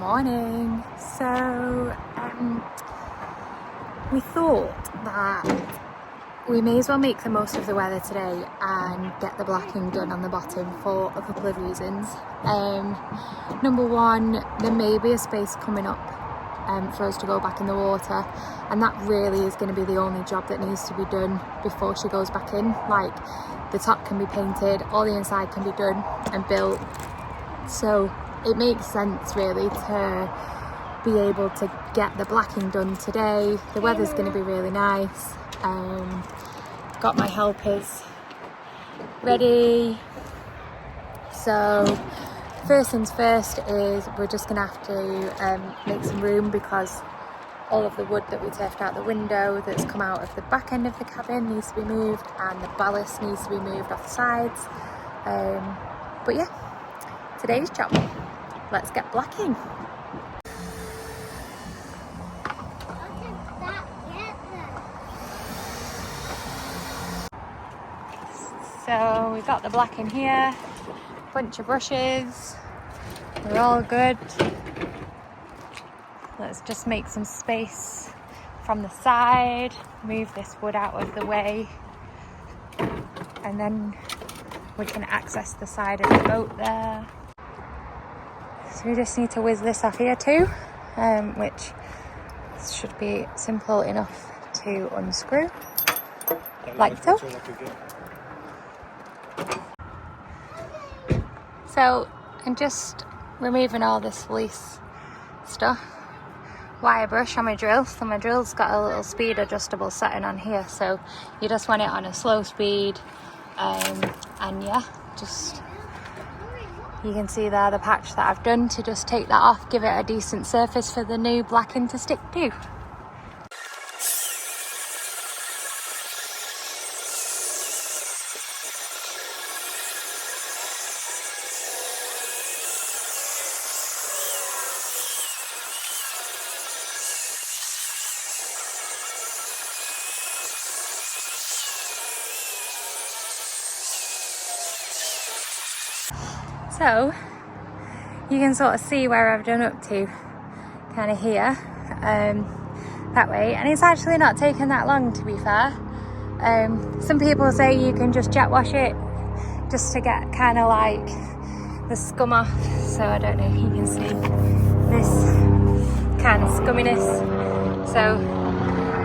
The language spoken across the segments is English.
Morning. So we thought that we may as well make the most of the weather today and get the blacking done on the bottom for a couple of reasons. Number one, there may be a space coming up for us to go back in the water, and that really is going to be the only job that needs to be done before she goes back in. Like, the top can be painted, all the inside can be done and built, so it makes sense really to be able to get the blacking done today. The weather's going to be really nice. Got my helpers ready. So first things first is we're just going to have to make some room, because all of the wood that we turfed out the window that's come out of the back end of the cabin needs to be moved, and the ballast needs to be moved off the sides. But yeah, today's job. Let's get blacking. So we've got the blacking here, bunch of brushes, we're all good. Let's just make some space from the side, move this wood out of the way, and then we can access the side of the boat there. So we just need to whiz this off here too, which should be simple enough to unscrew, like so. So I'm just removing all this loose stuff. Wire brush on my drill, so my drill's got a little speed adjustable setting on here, so you just want it on a slow speed, and yeah, just you can see there the patch that I've done to just take that off, give it a decent surface for the new blacking to stick to. So you can sort of see where I've done up to, kind of here, that way, and it's actually not taken that long, to be fair. Some people say you can just jet wash it just to get kind of like the scum off, so I don't know if you can see this kind of scumminess. So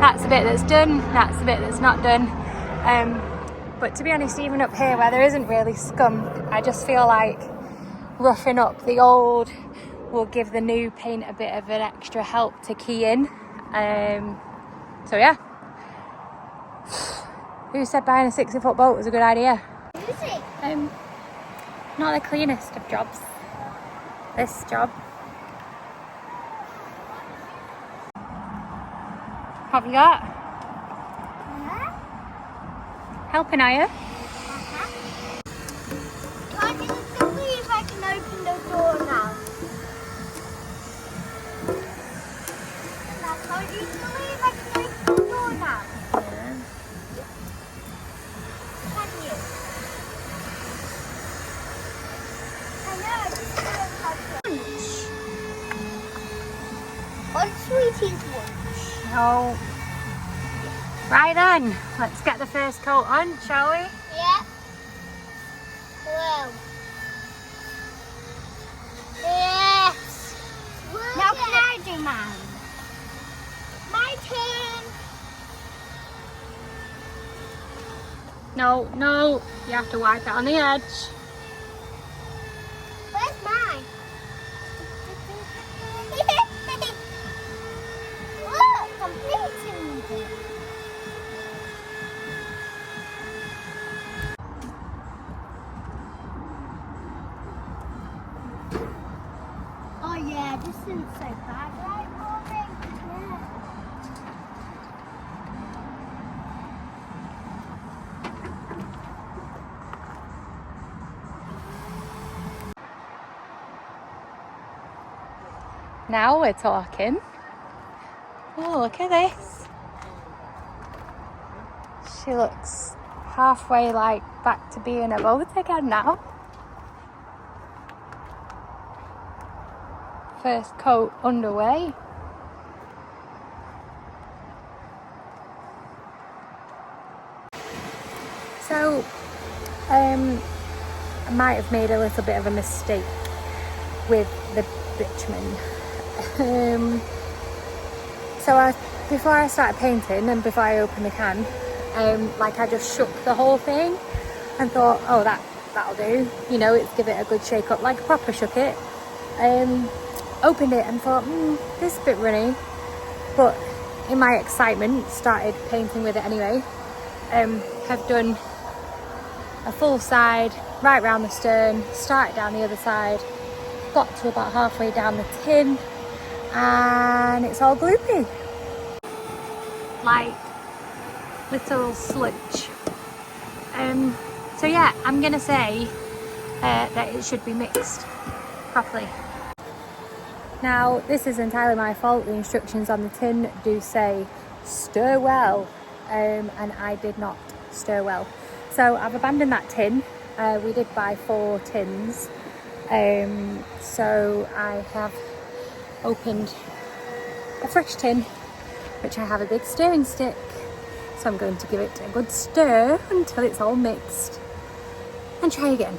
that's the bit that's done, that's the bit that's not done. But to be honest, even up here where there isn't really scum, I just feel like roughing up the old will give the new paint a bit of an extra help to key in. So yeah. Who said buying a 60-foot boat was a good idea? Is it? Not the cleanest of jobs. This job. What have you got? Helping, are you? Can you believe I can open the door now? Can you believe I can open the door now? Yeah. Can you? I know, I just don't have lunch. On Sweetie's lunch. No. Right then, let's get the first coat on, shall we? Yeah. Well. Yes. Now can I do mine? My turn. No, you have to wipe it on the edge. Where's mine? Look, I'm painting it. Oh yeah, this isn't so bad, right, Mommy? Yeah. Now we're talking. Oh, look at this. She looks halfway like back to being a boat again now. first coat underway. So I might have made a little bit of a mistake with the bitumen. Before I started painting and before I opened the can, I just shook the whole thing and thought, oh, that'll do, you know, it's give it a good shake up, like proper shook it. Opened it and thought, this is a bit runny, but in my excitement started painting with it anyway. Have done a full side right round the stern, started down the other side, got to about halfway down the tin, and it's all gloopy, like little sludge. So yeah, I'm gonna say that it should be mixed properly. Now, this is entirely my fault. The instructions on the tin do say stir well, and I did not stir well. So I've abandoned that tin. We did buy 4 tins. So I have opened a fresh tin, which I have a big stirring stick. So I'm going to give it a good stir until it's all mixed and try again.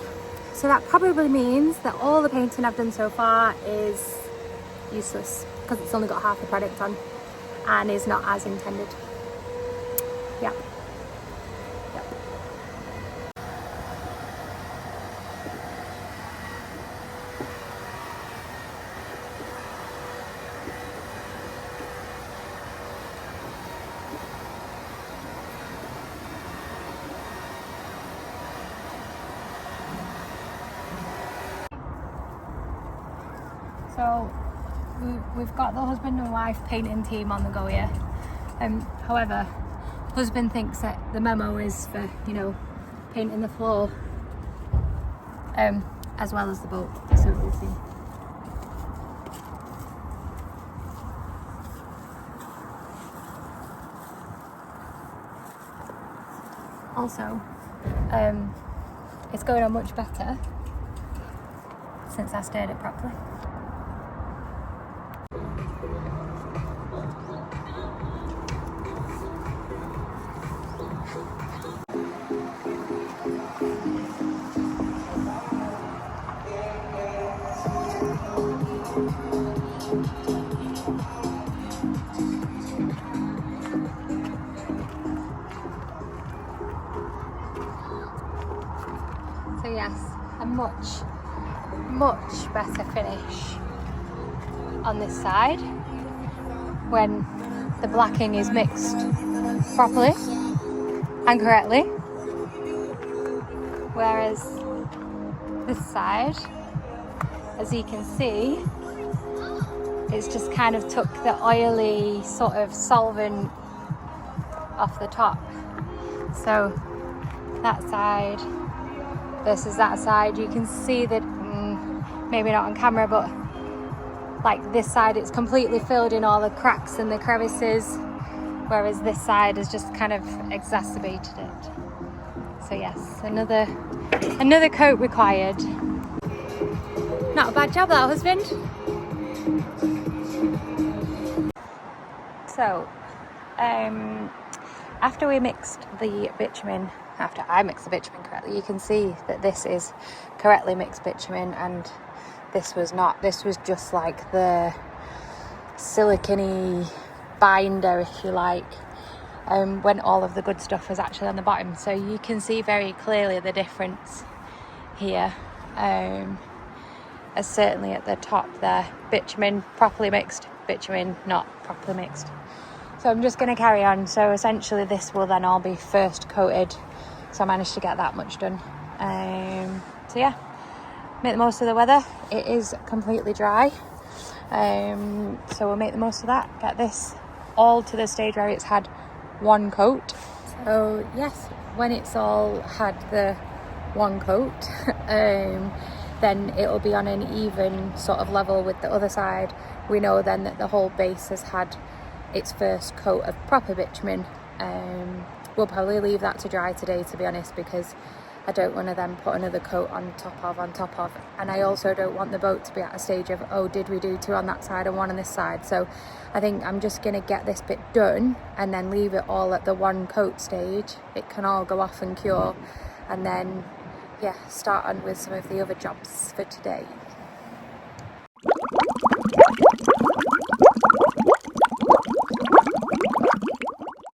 So that probably means that all the painting I've done so far is useless because it's only got half the product on and is not as intended. Yeah. So we've got the husband and wife painting team on the go here. However, husband thinks that the memo is for, you know, painting the floor as well as the boat. So we'll see. Also, it's going on much better since I stirred it properly. So yes, a much better finish on this side when the blacking is mixed properly and correctly, whereas this side, as you can see, it's just kind of took the oily sort of solvent off the top. So that side versus that side, you can see that, maybe not on camera, but like this side it's completely filled in all the cracks and the crevices, whereas this side has just kind of exacerbated it. So yes, another coat required. Not a bad job that, husband. So after I mixed the bitumen correctly, you can see that this is correctly mixed bitumen and this was not. This was just like the silicone-y binder, if you like, when all of the good stuff was actually on the bottom. So you can see very clearly the difference here, as certainly at the top there, bitumen properly mixed, bitumen not properly mixed. So I'm just going to carry on. So essentially this will then all be first coated. So I managed to get that much done. So yeah, make the most of the weather. It is completely dry. So we'll make the most of that. Get this all to the stage where it's had one coat. So yes, when it's all had the one coat, then it'll be on an even sort of level with the other side. We know then that the whole base has had its first coat of proper bitumen. We'll probably leave that to dry today, to be honest, because I don't want to then put another coat on top of, and I also don't want the boat to be at a stage of, oh, did we do 2 on that side and 1 on this side? So I think I'm just going to get this bit done and then leave it all at the 1 coat stage. It can all go off and cure, and then yeah, start on with some of the other jobs for today.